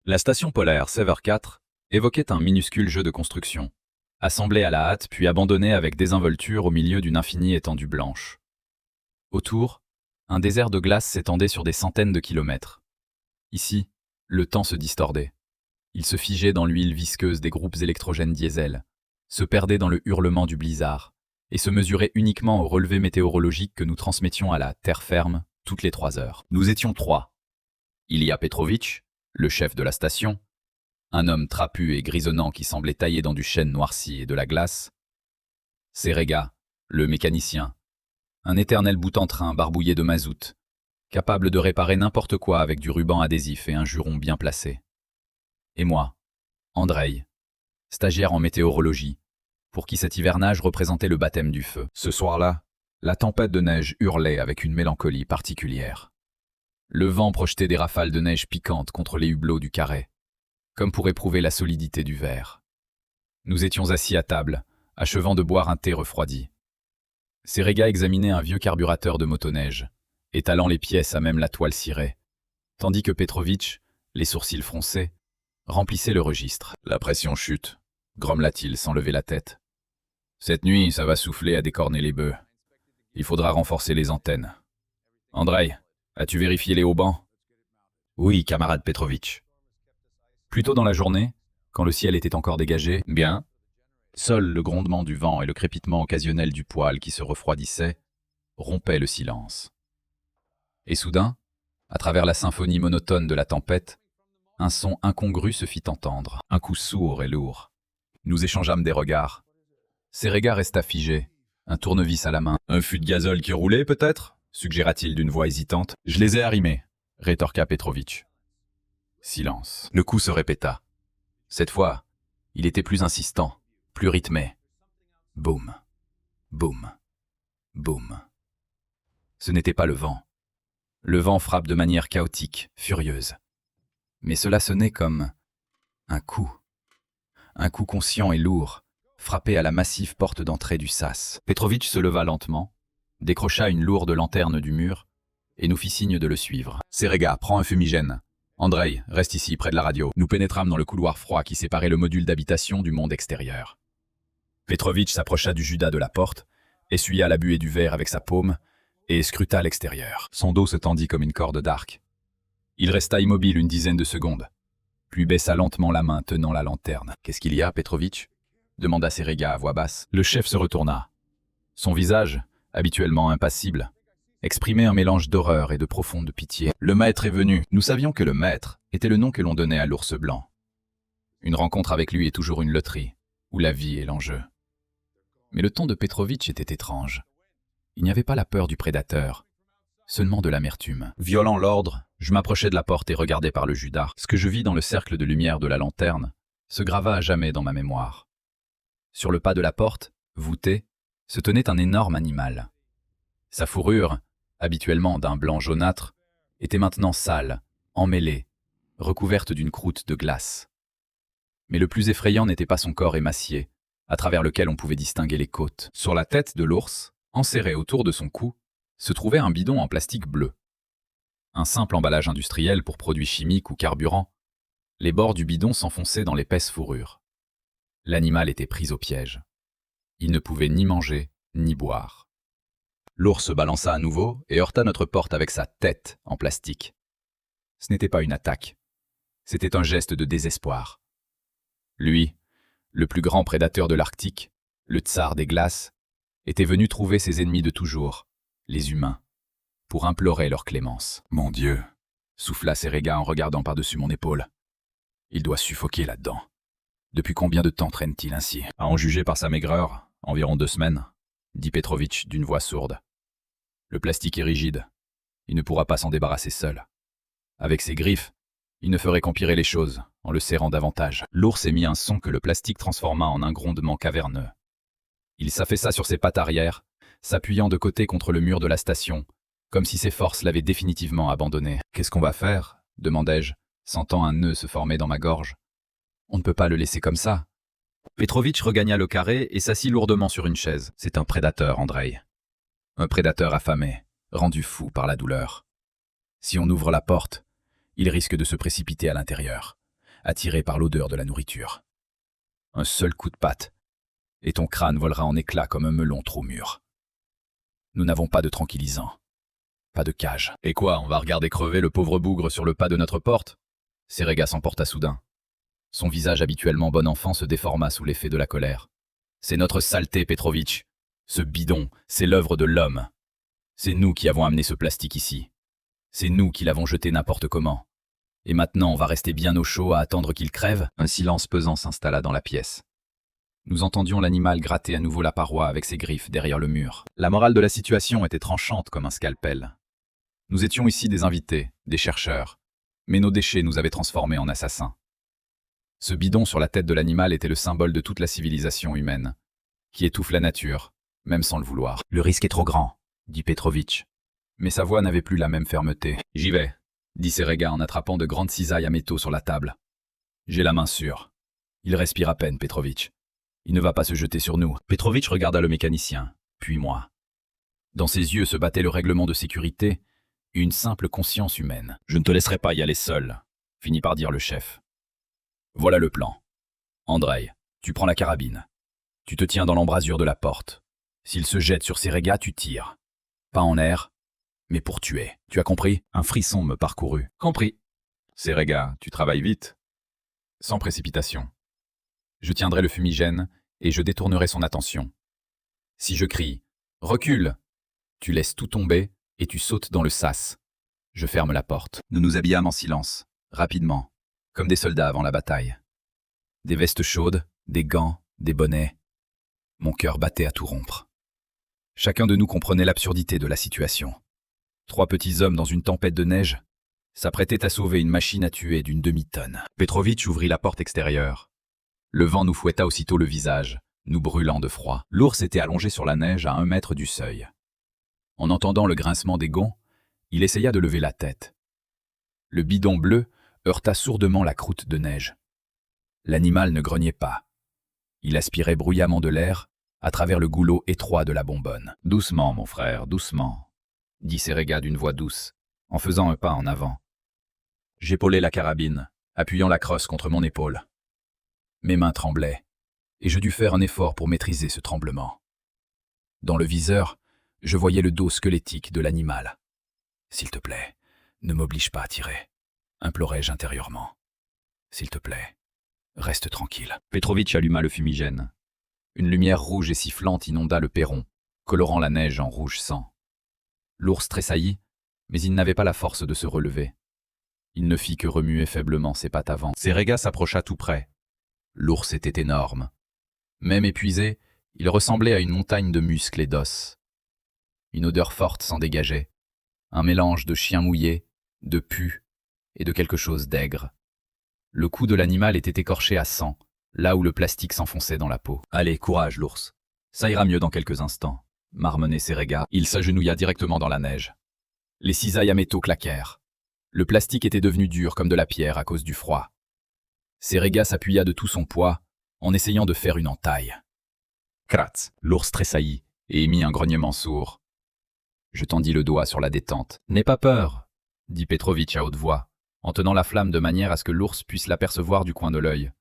La station polaire Sever 4 évoquait un minuscule jeu de construction, assemblé à la hâte puis abandonné avec désinvolture au milieu d'une infinie étendue blanche. Autour, un désert de glace s'étendait sur des centaines de kilomètres. Ici, le temps se distordait. Il se figeait dans l'huile visqueuse des groupes électrogènes diesel, se perdait dans le hurlement du blizzard, et se mesurait uniquement au relevé météorologique que nous transmettions à la terre ferme toutes les 3 heures. Nous étions 3. Ilya Petrovitch, le chef de la station, un homme trapu et grisonnant qui semblait taillé dans du chêne noirci et de la glace, Serega, le mécanicien, un éternel bout en train barbouillé de mazout, capable de réparer n'importe quoi avec du ruban adhésif et un juron bien placé. Et moi, Andrei, stagiaire en météorologie, pour qui cet hivernage représentait le baptême du feu. Ce soir-là, la tempête de neige hurlait avec une mélancolie particulière. Le vent projetait des rafales de neige piquantes contre les hublots du carré, comme pour éprouver la solidité du verre. Nous étions assis à table, achevant de boire un thé refroidi. Serega examinait un vieux carburateur de motoneige, étalant les pièces à même la toile cirée, tandis que Petrovitch, les sourcils froncés, remplissait le registre. « La pression chute », grommela-t-il sans lever la tête. « Cette nuit, ça va souffler à décorner les bœufs. Il faudra renforcer les antennes. Andrei, as-tu vérifié les haubans ?»« Oui, camarade Petrovitch. » Plus tôt dans la journée, quand le ciel était encore dégagé, bien, seul le grondement du vent et le crépitement occasionnel du poêle qui se refroidissait rompaient le silence. Et soudain, à travers la symphonie monotone de la tempête, un son incongru se fit entendre, un coup sourd et lourd. Nous échangeâmes des regards. Serega resta figé, un tournevis à la main. « Un fût de gazole qui roulait, peut-être » suggéra-t-il d'une voix hésitante. « Je les ai arrimés » rétorqua Petrovitch. Silence. Le coup se répéta. Cette fois, il était plus insistant, plus rythmé. Boum, boum, boum. Ce n'était pas le vent. Le vent frappe de manière chaotique, furieuse. Mais cela sonnait comme un coup conscient et lourd, frappé à la massive porte d'entrée du sas. Petrovitch se leva lentement, décrocha une lourde lanterne du mur et nous fit signe de le suivre. « Serega, prends un fumigène. Andrei, reste ici, près de la radio. » Nous pénétrâmes dans le couloir froid qui séparait le module d'habitation du monde extérieur. Petrovitch s'approcha du judas de la porte, essuya la buée du verre avec sa paume et scruta l'extérieur. Son dos se tendit comme une corde d'arc. Il resta immobile une dizaine de secondes, puis baissa lentement la main tenant la lanterne. « Qu'est-ce qu'il y a, Petrovitch » demanda Serega à voix basse. Le chef se retourna. Son visage, habituellement impassible, exprimait un mélange d'horreur et de profonde pitié. « Le maître est venu. » Nous savions que le maître était le nom que l'on donnait à l'ours blanc. Une rencontre avec lui est toujours une loterie, où la vie est l'enjeu. Mais le ton de Petrovitch était étrange. Il n'y avait pas la peur du prédateur, seulement de l'amertume. Violant l'ordre, je m'approchai de la porte et regardai par le judas. Ce que je vis dans le cercle de lumière de la lanterne se grava à jamais dans ma mémoire. Sur le pas de la porte, voûté, se tenait un énorme animal. Sa fourrure, habituellement d'un blanc jaunâtre, était maintenant sale, emmêlée, recouverte d'une croûte de glace. Mais le plus effrayant n'était pas son corps émacié, à travers lequel on pouvait distinguer les côtes. Sur la tête de l'ours, enserré autour de son cou, se trouvait un bidon en plastique bleu. Un simple emballage industriel pour produits chimiques ou carburants, les bords du bidon s'enfonçaient dans l'épaisse fourrure. L'animal était pris au piège. Il ne pouvait ni manger, ni boire. L'ours se balança à nouveau et heurta notre porte avec sa tête en plastique. Ce n'était pas une attaque. C'était un geste de désespoir. Lui, le plus grand prédateur de l'Arctique, le tsar des glaces, était venu trouver ses ennemis de toujours, les humains, pour implorer leur clémence. « Mon Dieu !» souffla Serega en regardant par-dessus mon épaule. « Il doit suffoquer là-dedans. Depuis combien de temps traîne-t-il ainsi ?» « À en juger par sa maigreur, environ 2 semaines, » dit Petrovitch d'une voix sourde. « Le plastique est rigide. Il ne pourra pas s'en débarrasser seul. Avec ses griffes, il ne ferait qu'empirer les choses, en le serrant davantage. » L'ours émit un son que le plastique transforma en un grondement caverneux. Il s'affaissa sur ses pattes arrière, s'appuyant de côté contre le mur de la station, comme si ses forces l'avaient définitivement abandonné. « Qu'est-ce qu'on va faire ?» demandai-je, sentant un nœud se former dans ma gorge. « On ne peut pas le laisser comme ça. » Petrovitch regagna le carré et s'assit lourdement sur une chaise. « C'est un prédateur, Andrei. Un prédateur affamé, rendu fou par la douleur. Si on ouvre la porte, il risque de se précipiter à l'intérieur. attiré par l'odeur de la nourriture. Un seul coup de patte, et ton crâne volera en éclats comme un melon trop mûr. Nous n'avons pas de tranquillisant, pas de cage. Et quoi, on va regarder crever le pauvre bougre sur le pas de notre porte? Serega s'emporta soudain. Son visage habituellement bon enfant se déforma sous l'effet de la colère. C'est notre saleté, Petrovitch. Ce bidon, c'est l'œuvre de l'homme. C'est nous qui avons amené ce plastique ici. C'est nous qui l'avons jeté n'importe comment. Et maintenant, on va rester bien au chaud à attendre qu'il crève? Un silence pesant s'installa dans la pièce. Nous entendions l'animal gratter à nouveau la paroi avec ses griffes derrière le mur. La morale de la situation était tranchante comme un scalpel. Nous étions ici des invités, des chercheurs, mais nos déchets nous avaient transformés en assassins. Ce bidon sur la tête de l'animal était le symbole de toute la civilisation humaine, qui étouffe la nature, même sans le vouloir. « Le risque est trop grand », dit Petrovitch. Mais sa voix n'avait plus la même fermeté. « J'y vais », dit Serega en attrapant de grandes cisailles à métaux sur la table. « J'ai la main sûre. » Il respire à peine, Petrovitch. Il ne va pas se jeter sur nous. Petrovitch regarda le mécanicien, puis moi. Dans ses yeux se battait le règlement de sécurité et une simple conscience humaine. « Je ne te laisserai pas y aller seul », finit par dire le chef. « Voilà le plan. Andrei, tu prends la carabine. Tu te tiens dans l'embrasure de la porte. S'il se jette sur Serega, tu tires. Pas en air, mais pour tuer. Tu as compris ?» Un frisson me parcourut. « Compris. Serega, tu travailles vite. Sans précipitation. Je tiendrai le fumigène et je détournerai son attention. Si je crie « Recule !» tu laisses tout tomber et tu sautes dans le sas. Je ferme la porte. Nous nous habillâmes en silence, rapidement, comme des soldats avant la bataille. Des vestes chaudes, des gants, des bonnets. Mon cœur battait à tout rompre. Chacun de nous comprenait l'absurdité de la situation. 3 petits hommes dans une tempête de neige s'apprêtaient à sauver une machine à tuer d'une demi-tonne. Petrovitch ouvrit la porte extérieure. Le vent nous fouetta aussitôt le visage, nous brûlant de froid. L'ours était allongé sur la neige à 1 mètre du seuil. En entendant le grincement des gonds, il essaya de lever la tête. Le bidon bleu heurta sourdement la croûte de neige. L'animal ne grognait pas. Il aspirait bruyamment de l'air à travers le goulot étroit de la bonbonne. « Doucement, mon frère, doucement », dit Serega d'une voix douce, en faisant un pas en avant. J'épaulai la carabine, appuyant la crosse contre mon épaule. Mes mains tremblaient, et je dus faire un effort pour maîtriser ce tremblement. Dans le viseur, je voyais le dos squelettique de l'animal. « S'il te plaît, ne m'oblige pas à tirer », implorai-je intérieurement. « S'il te plaît, reste tranquille. » Petrovitch alluma le fumigène. Une lumière rouge et sifflante inonda le perron, colorant la neige en rouge sang. L'ours tressaillit, mais il n'avait pas la force de se relever. Il ne fit que remuer faiblement ses pattes avant. Serega s'approcha tout près. L'ours était énorme. Même épuisé, il ressemblait à une montagne de muscles et d'os. Une odeur forte s'en dégageait, un mélange de chien mouillé, de pu et de quelque chose d'aigre. Le cou de l'animal était écorché à sang, là où le plastique s'enfonçait dans la peau. « Allez, courage, l'ours. Ça ira mieux dans quelques instants. » marmonnait Serega. Il s'agenouilla directement dans la neige. Les cisailles à métaux claquèrent. Le plastique était devenu dur comme de la pierre à cause du froid. Serega s'appuya de tout son poids, en essayant de faire une entaille. Kratz! L'ours tressaillit et émit un grognement sourd. Je tendis le doigt sur la détente. « N'aie pas peur !» dit Petrovitch à haute voix, en tenant la flamme de manière à ce que l'ours puisse l'apercevoir du coin de l'œil.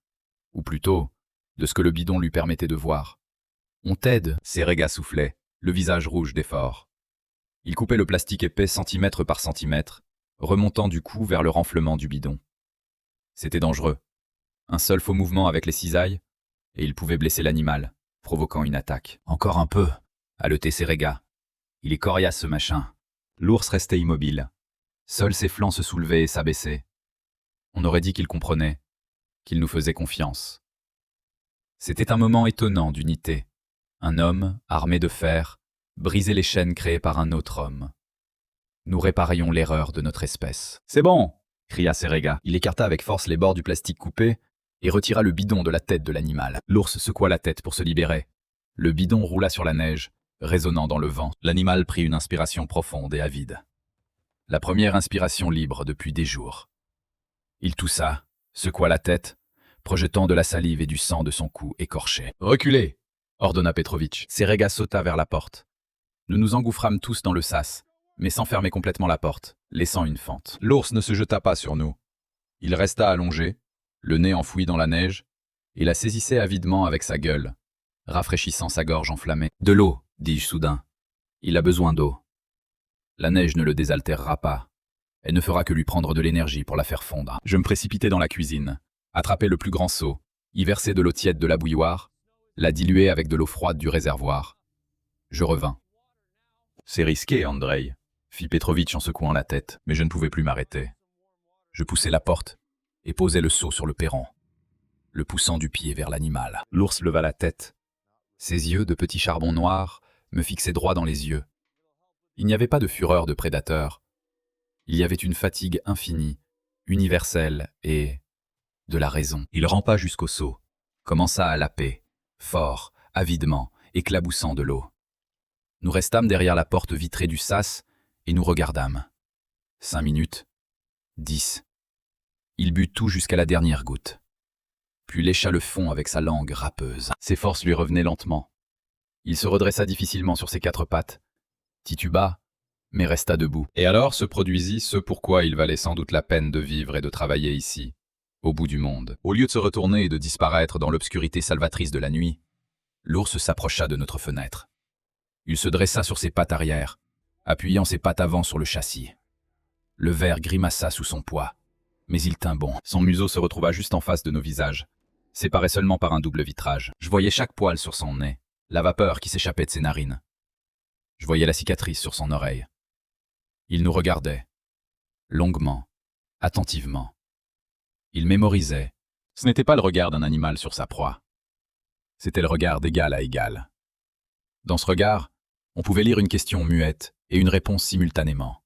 Ou plutôt, de ce que le bidon lui permettait de voir. « On t'aide !» Serega soufflait, le visage rouge d'effort. Il coupait le plastique épais centimètre par centimètre, remontant du cou vers le renflement du bidon. C'était dangereux. Un seul faux mouvement avec les cisailles, et il pouvait blesser l'animal, provoquant une attaque. « Encore un peu !» haletait Serega. « Il est coriace ce machin. » L'ours restait immobile. Seuls ses flancs se soulevaient et s'abaissaient. On aurait dit qu'il comprenait, qu'il nous faisait confiance. C'était un moment étonnant d'unité. Un homme, armé de fer, brisait les chaînes créées par un autre homme. Nous réparions l'erreur de notre espèce. « C'est bon !» cria Serega. Il écarta avec force les bords du plastique coupé et retira le bidon de la tête de l'animal. L'ours secoua la tête pour se libérer. Le bidon roula sur la neige, résonnant dans le vent. L'animal prit une inspiration profonde et avide. La première inspiration libre depuis des jours. Il toussa, secoua la tête, projetant de la salive et du sang de son cou écorché. « Reculez !» ordonna Petrovitch. Serega sauta vers la porte. Nous nous engouffrâmes tous dans le sas, mais sans fermer complètement la porte, laissant une fente. L'ours ne se jeta pas sur nous. Il resta allongé, le nez enfoui dans la neige, et la saisissait avidement avec sa gueule, rafraîchissant sa gorge enflammée. « De l'eau, dis-je soudain. Il a besoin d'eau. La neige ne le désaltérera pas. Elle ne fera que lui prendre de l'énergie pour la faire fondre. » Je me précipitai dans la cuisine, attrapai le plus grand seau, y versai de l'eau tiède de la bouilloire, la diluai avec de l'eau froide du réservoir. Je revins. « C'est risqué, Andrei, » fit Petrovitch en secouant la tête, mais je ne pouvais plus m'arrêter. Je poussai la porte et posai le seau sur le perron, le poussant du pied vers l'animal. L'ours leva la tête. Ses yeux de petits charbons noirs me fixaient droit dans les yeux. Il n'y avait pas de fureur de prédateur. Il y avait une fatigue infinie, universelle et de la raison. Il rampa jusqu'au seau, commença à laper, fort, avidement, éclaboussant de l'eau. Nous restâmes derrière la porte vitrée du sas et nous regardâmes. 5 minutes, 10. Il but tout jusqu'à la dernière goutte. Puis lécha le fond avec sa langue râpeuse. Ses forces lui revenaient lentement. Il se redressa difficilement sur ses 4 pattes, tituba, mais resta debout. Et alors se produisit ce pourquoi il valait sans doute la peine de vivre et de travailler ici, au bout du monde. Au lieu de se retourner et de disparaître dans l'obscurité salvatrice de la nuit, l'ours s'approcha de notre fenêtre. Il se dressa sur ses pattes arrière, appuyant ses pattes avant sur le châssis. Le verre grimaça sous son poids, mais il tint bon. Son museau se retrouva juste en face de nos visages, séparé seulement par un double vitrage. Je voyais chaque poil sur son nez, la vapeur qui s'échappait de ses narines. Je voyais la cicatrice sur son oreille. Il nous regardait, longuement, attentivement. Il mémorisait. Ce n'était pas le regard d'un animal sur sa proie. C'était le regard d'égal à égal. Dans ce regard, on pouvait lire une question muette et une réponse simultanément.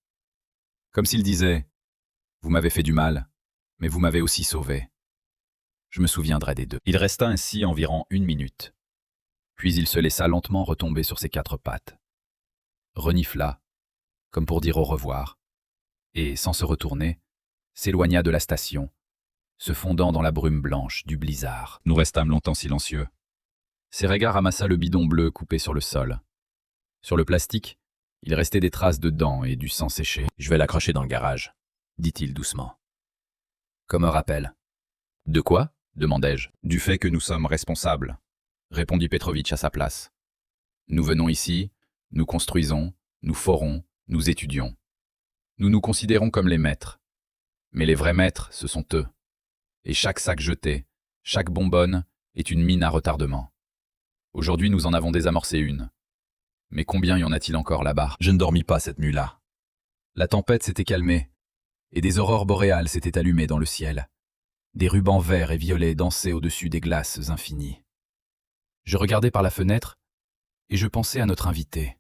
Comme s'il disait « Vous m'avez fait du mal, mais vous m'avez aussi sauvé. » Je me souviendrai des deux. Il resta ainsi environ 1 minute. Puis il se laissa lentement retomber sur ses 4 pattes. Renifla, comme pour dire au revoir, et, sans se retourner, s'éloigna de la station, se fondant dans la brume blanche du blizzard. Nous restâmes longtemps silencieux. Ses regards ramassa le bidon bleu coupé sur le sol. Sur le plastique, il restait des traces de dents et du sang séché. « Je vais l'accrocher dans le garage », dit-il doucement. Comme un rappel. « De quoi ?» demandai-je. « Du fait que nous sommes responsables », répondit Petrovitch à sa place. « Nous venons ici, nous construisons, nous forons, nous étudions. Nous nous considérons comme les maîtres. Mais les vrais maîtres, ce sont eux. Et chaque sac jeté, chaque bonbonne, est une mine à retardement. Aujourd'hui, nous en avons désamorcé une. Mais combien y en a-t-il encore là-bas? Je ne dormis pas cette nuit-là. La tempête s'était calmée, et des aurores boréales s'étaient allumées dans le ciel. Des rubans verts et violets dansaient au-dessus des glaces infinies. Je regardais par la fenêtre, et je pensais à notre invité.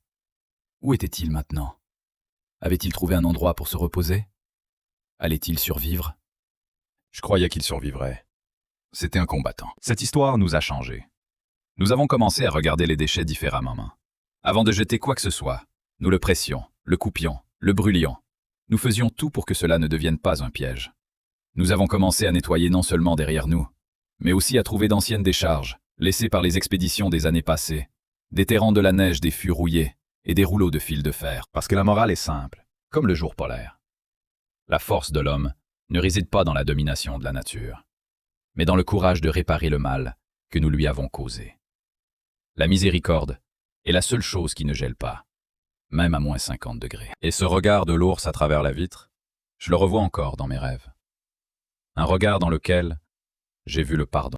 Où était-il maintenant? Avait-il trouvé un endroit pour se reposer? Allait-il survivre? Je croyais qu'il survivrait. C'était un combattant. Cette histoire nous a changés. Nous avons commencé à regarder les déchets différemment. Avant de jeter quoi que ce soit, nous le pressions, le coupions, le brûlions. Nous faisions tout pour que cela ne devienne pas un piège. Nous avons commencé à nettoyer non seulement derrière nous, mais aussi à trouver d'anciennes décharges, laissées par les expéditions des années passées, déterrant de la neige des fûts rouillés et des rouleaux de fil de fer. Parce que la morale est simple, comme le jour polaire. La force de l'homme ne réside pas dans la domination de la nature, mais dans le courage de réparer le mal que nous lui avons causé. La miséricorde est la seule chose qui ne gèle pas, même à moins 50 degrés. Et ce regard de l'ours à travers la vitre, je le revois encore dans mes rêves. Un regard dans lequel j'ai vu le pardon.